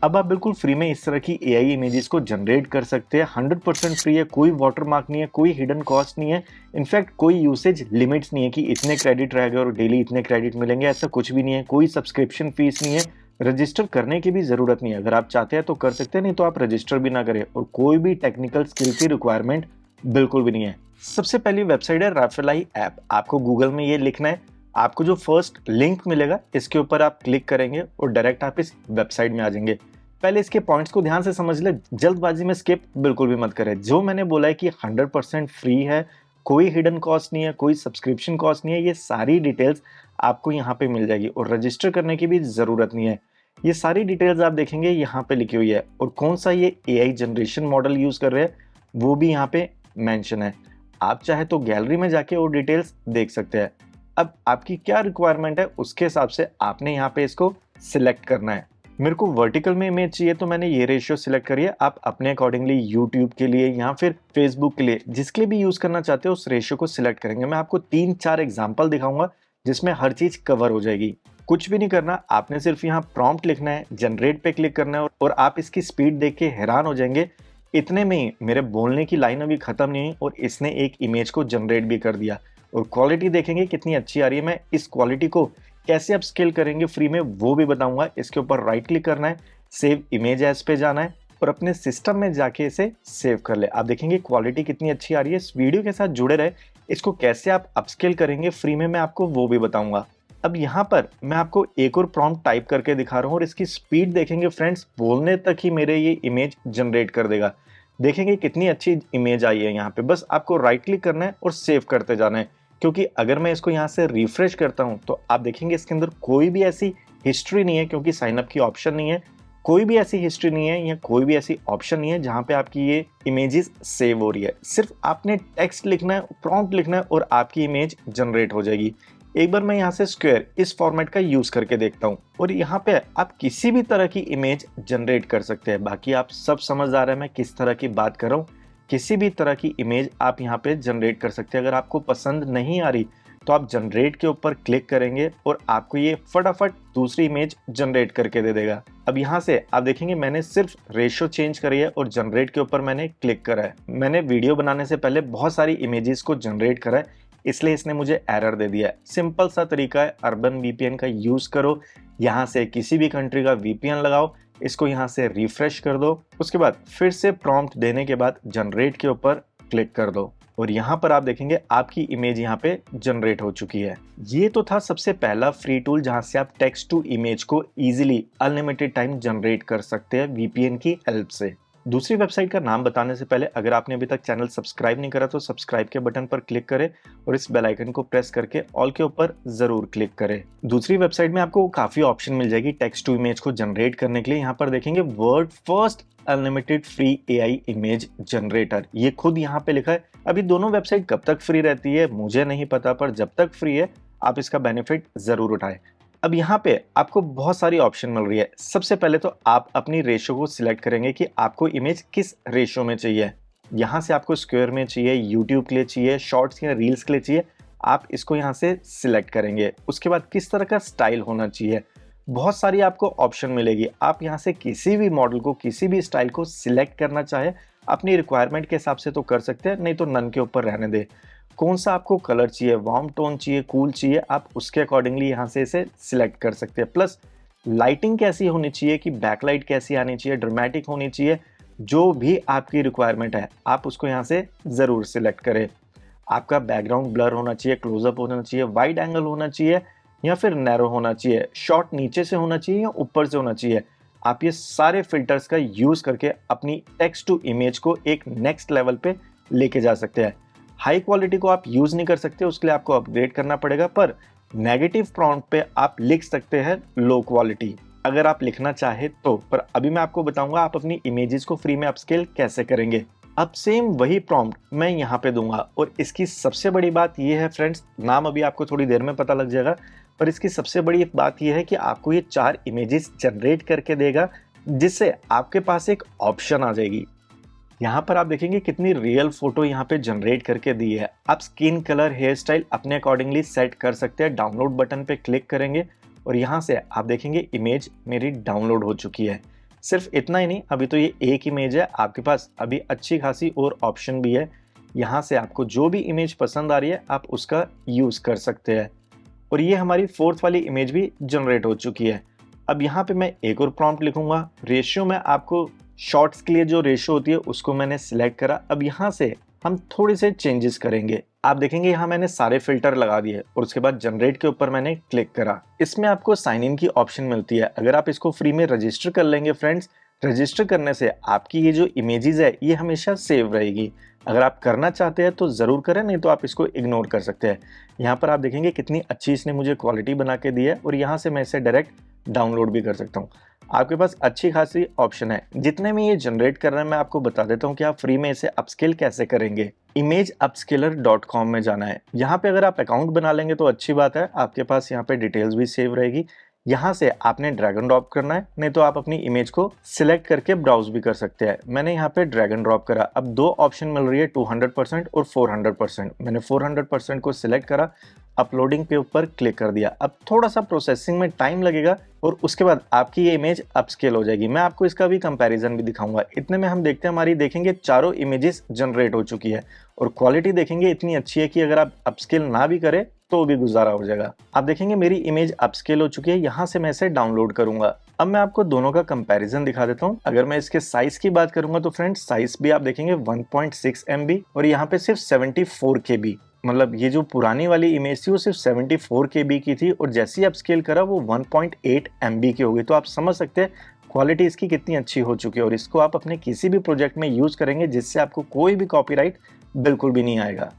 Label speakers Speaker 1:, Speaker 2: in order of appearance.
Speaker 1: अब आप बिल्कुल फ्री में इस तरह की एआई इमेजेस को जनरेट कर सकते हैं। 100% फ्री है, कोई वाटरमार्क नहीं है, कोई हिडन कॉस्ट नहीं है, इनफैक्ट कोई यूसेज लिमिट्स नहीं है कि इतने क्रेडिट रहेगा और डेली इतने क्रेडिट मिलेंगे, ऐसा कुछ भी नहीं है। कोई सब्सक्रिप्शन फीस नहीं है, रजिस्टर करने की भी जरूरत नहीं है। अगर आप चाहते हैं तो कर सकते हैं, नहीं तो आप रजिस्टर भी ना करें। और कोई भी टेक्निकल स्किल की रिक्वायरमेंट बिल्कुल भी नहीं है। सबसे पहली वेबसाइट है रैफेलाई ऐप। आपको गूगल में ये लिखना है, आपको जो फर्स्ट लिंक मिलेगा इसके ऊपर आप क्लिक करेंगे और डायरेक्ट आप इस वेबसाइट में आ जाएंगे। पहले इसके पॉइंट्स को ध्यान से समझ ले, जल्दबाजी में स्किप बिल्कुल भी मत करें। जो मैंने बोला है कि 100% फ्री है, कोई हिडन कॉस्ट नहीं है, कोई सब्सक्रिप्शन कॉस्ट नहीं है, ये सारी डिटेल्स आपको यहाँ पे मिल जाएगी और रजिस्टर करने की भी जरूरत नहीं है। ये सारी डिटेल्स आप देखेंगे यहाँ पे लिखी हुई है और कौन सा ये एआई जनरेशन मॉडल यूज कर रहे हैं वो भी यहाँ पे मेंशन है। आप चाहे तो गैलरी में जाके और डिटेल्स देख सकते हैं। अब आपकी क्या रिक्वायरमेंट है उसके हिसाब से आपने यहाँ पे इसको सिलेक्ट करना है। मेरे को वर्टिकल में इमेज चाहिए तो मैंने ये रेशियो सिलेक्ट करी है। आप अपने अकॉर्डिंगली यूट्यूब के लिए या फिर फेसबुक के लिए जिसके लिए भी यूज करना चाहते हो उस रेशियो को सिलेक्ट करेंगे। मैं आपको 3-4 एग्जांपल दिखाऊंगा जिसमें हर चीज कवर हो जाएगी। कुछ भी नहीं करना, आपने सिर्फ यहाँ प्रॉम्प्ट लिखना है, जनरेट पे क्लिक करना है और आप इसकी स्पीड देख के हैरान हो जाएंगे। इतने में ही मेरे बोलने की लाइन अभी खत्म नहीं हुई और इसने एक इमेज को जनरेट भी कर दिया। और क्वालिटी देखेंगे कितनी अच्छी आ रही है। मैं इस क्वालिटी को कैसे आप स्केल करेंगे फ्री में वो भी बताऊंगा। इसके ऊपर राइट क्लिक करना है, सेव इमेज एज पे जाना है और अपने सिस्टम में जाके इसे सेव कर ले। आप देखेंगे क्वालिटी कितनी अच्छी आ रही है। इस वीडियो के साथ जुड़े रहे, इसको कैसे आप अपस्केल करेंगे फ्री में मैं आपको वो भी बताऊंगा। अब यहाँ पर मैं आपको एक और प्रॉम्प्ट टाइप करके दिखा रहा हूँ और इसकी स्पीड देखेंगे फ्रेंड्स, बोलने तक ही मेरे ये इमेज जनरेट कर देगा। देखेंगे कितनी अच्छी इमेज आई है। यहाँ पे बस आपको राइट क्लिक करना है और सेव करते जाना है। क्योंकि अगर मैं इसको यहाँ से रिफ्रेश करता हूँ तो आप देखेंगे इसके अंदर कोई भी ऐसी हिस्ट्री नहीं है, क्योंकि साइन अप की ऑप्शन नहीं है। कोई भी ऐसी हिस्ट्री नहीं है या कोई भी ऐसी ऑप्शन नहीं है जहाँ पे आपकी ये इमेजेस सेव हो रही है। सिर्फ आपने टेक्स्ट लिखना है, प्रॉम्प्ट लिखना है और आपकी इमेज जनरेट हो जाएगी। एक बार मैं यहाँ से स्क्वायर इस फॉर्मेट का यूज करके देखता हूँ और यहाँ पे आप किसी भी तरह की इमेज जनरेट कर सकते हैं। बाकी आप सब समझदार है मैं किस तरह की बात कर रहा हूँ। किसी भी तरह की इमेज आप यहाँ पे जनरेट कर सकते हैं। अगर आपको पसंद नहीं आ रही तो आप जनरेट के ऊपर क्लिक करेंगे और आपको ये फटाफट दूसरी इमेज जनरेट करके दे देगा। अब यहाँ से आप देखेंगे मैंने सिर्फ रेशियो चेंज करी है और जनरेट के ऊपर मैंने क्लिक करा है। मैंने वीडियो बनाने से पहले बहुत सारी इमेजेस को जनरेट करा है, इसलिए इसने मुझे एरर दे दिया है। सिंपल सा तरीका है, अर्बन वीपीएन का यूज करो। यहाँ से किसी भी कंट्री का वीपीएन लगाओ, इसको यहाँ से रिफ्रेश कर दो, उसके बाद फिर से प्रॉम्प्ट देने के बाद जनरेट के ऊपर क्लिक कर दो और यहाँ पर आप देखेंगे आपकी इमेज यहाँ पे जनरेट हो चुकी है। ये तो था सबसे पहला फ्री टूल जहाँ से आप टेक्स्ट टू इमेज को इजीली अनलिमिटेड टाइम जनरेट कर सकते हैं वीपीएन की हेल्प से। दूसरी वेबसाइट का नाम बताने से पहले अगर आपने अभी तक चैनल सब्सक्राइब नहीं करा तो सब्सक्राइब के बटन पर क्लिक करें और इस बेल आइकन को प्रेस करके ऑल के ऊपर जरूर क्लिक करें। दूसरी वेबसाइट में आपको काफी ऑप्शन मिल जाएगी टेक्स्ट टू इमेज को जनरेट करने के लिए। यहाँ पर देखेंगे world first unlimited free AI image generator, ये खुद यहाँ पे लिखा है। अभी दोनों वेबसाइट कब तक फ्री रहती है मुझे नहीं पता, पर जब तक फ्री है आप इसका बेनिफिट जरूर उठाएं। अब यहाँ पे आपको बहुत सारी ऑप्शन मिल रही है। सबसे पहले तो आप अपनी रेशियो को सिलेक्ट करेंगे कि आपको इमेज किस रेशियो में चाहिए। यहाँ से आपको स्क्वायर में चाहिए, यूट्यूब के लिए चाहिए, शॉर्ट्स या रील्स के लिए चाहिए, आप इसको यहाँ से सिलेक्ट करेंगे। उसके बाद किस तरह का स्टाइल होना चाहिए, बहुत सारी आपको ऑप्शन मिलेगी। आप यहाँ से किसी भी मॉडल को, किसी भी स्टाइल को सिलेक्ट करना चाहे अपनी रिक्वायरमेंट के हिसाब से तो कर सकते हैं, नहीं तो नन के ऊपर रहने दे। कौन सा आपको कलर चाहिए, वार्म टोन चाहिए, कूल चाहिए, आप उसके अकॉर्डिंगली यहाँ से इसे सिलेक्ट कर सकते हैं। प्लस लाइटिंग कैसी होनी चाहिए कि बैकलाइट कैसी आनी चाहिए, ड्रामेटिक होनी चाहिए, जो भी आपकी रिक्वायरमेंट है आप उसको यहाँ से ज़रूर सिलेक्ट करें। आपका बैकग्राउंड ब्लर होना चाहिए, क्लोजअप होना चाहिए, वाइड एंगल होना चाहिए या फिर नैरो होना चाहिए, शॉट नीचे से होना चाहिए या ऊपर से होना चाहिए। आप ये सारे फिल्टर्स का यूज़ करके अपनी टेक्स्ट टू इमेज को एक नेक्स्ट लेवल पे लेके जा सकते हैं। हाई क्वालिटी को आप यूज नहीं कर सकते, उसके लिए आपको अपग्रेड करना पड़ेगा, पर नेगेटिव प्रॉम्प्ट पे आप लिख सकते हैं लो क्वालिटी अगर आप लिखना चाहे तो। पर अभी मैं आपको बताऊंगा आप अपनी इमेजेस को फ्री में अपस्केल कैसे करेंगे। अब सेम वही प्रॉम्प्ट मैं यहाँ पे दूंगा और इसकी सबसे बड़ी बात यह है फ्रेंड्स, नाम अभी आपको थोड़ी देर में पता लग जाएगा, पर इसकी सबसे बड़ी बात यह है कि आपको ये 4 इमेजेस जनरेट करके देगा, जिससे आपके पास एक ऑप्शन आ जाएगी। यहाँ पर आप देखेंगे कितनी रियल फोटो यहाँ पे जनरेट करके दी है। आप स्किन कलर, हेयर स्टाइल अपने अकॉर्डिंगली सेट कर सकते हैं। डाउनलोड बटन पे क्लिक करेंगे और यहाँ से आप देखेंगे इमेज मेरी डाउनलोड हो चुकी है। सिर्फ इतना ही नहीं, अभी तो ये एक इमेज है, आपके पास अभी अच्छी खासी और ऑप्शन भी है। यहाँ से आपको जो भी इमेज पसंद आ रही है आप उसका यूज कर सकते हैं। और ये हमारी फोर्थ वाली इमेज भी जनरेट हो चुकी है। अब यहाँ पे मैं एक और प्रॉम्प्ट लिखूंगा। रेशियो में आपको शॉर्ट्स के लिए जो रेशियो होती है उसको मैंने सिलेक्ट करा। अब यहाँ से हम थोड़े से चेंजेस करेंगे। आप देखेंगे यहाँ मैंने सारे फिल्टर लगा दिए और उसके बाद जनरेट के ऊपर मैंने क्लिक करा। इसमें आपको साइन इन की ऑप्शन मिलती है। अगर आप इसको फ्री में रजिस्टर कर लेंगे फ्रेंड्स, रजिस्टर करने से आपकी ये जो इमेजेस है ये हमेशा सेव रहेगी। अगर आप करना चाहते हैं तो ज़रूर करें, नहीं तो आप इसको इग्नोर कर सकते हैं। यहाँ पर आप देखेंगे कितनी अच्छी इसने मुझे क्वालिटी बना के दी है और यहाँ से मैं इसे डायरेक्ट डाउनलोड भी कर सकता हूँ। आपके पास अच्छी खासी ऑप्शन है। जितने में ये जनरेट कर रहा है मैं आपको बता देता हूँ कि आप फ्री में इसे अपस्केल कैसे करेंगे। imageupscaler.com में जाना है। यहाँ पे अगर आप अकाउंट बना लेंगे तो अच्छी बात है, आपके पास यहाँ पे डिटेल्स भी सेव रहेगी। यहाँ से आपने ड्रैग एंड ड्रॉप करना है, नहीं तो आप अपनी इमेज को सिलेक्ट करके ब्राउज भी कर सकते हैं। मैंने यहाँ पे ड्रैग एंड ड्रॉप करा। अब दो ऑप्शन मिल रही है, 200% और 400%। मैंने 400% को सिलेक्ट करा, अपलोडिंग पे ऊपर क्लिक कर दिया। अब थोड़ा सा प्रोसेसिंग में टाइम लगेगा और उसके बाद आपकी ये इमेज अपस्केल हो जाएगी। मैं आपको इसका भी कंपैरिजन भी दिखाऊंगा। इतने में हम देखते हैं हमारी देखेंगे चारों इमेजेस जनरेट हो चुकी है और क्वालिटी देखेंगे इतनी अच्छी है कि अगर आप अपस्केल ना भी करें तो भी गुजारा हो जाएगा। आप देखेंगे मेरी इमेज अपस्केल हो चुकी है। यहाँ से मैं इसे डाउनलोड करूंगा। अब मैं आपको दोनों का कंपैरिजन दिखा देता हूँ। अगर मैं इसके साइज की बात करूंगा तो फ्रेंड्स साइज भी आप देखेंगे 1.6 MB और यहाँ पे सिर्फ 74 KB। मतलब ये जो पुरानी वाली इमेज थी वो सिर्फ 74 KB की थी और जैसे ही अपस्केल करा वो 1.8 MB की हो गई। तो आप समझ सकते हैं क्वालिटी इसकी कितनी अच्छी हो चुकी है और इसको आप अपने किसी भी प्रोजेक्ट में यूज करेंगे जिससे आपको कोई भी कॉपीराइट बिल्कुल भी नहीं आएगा।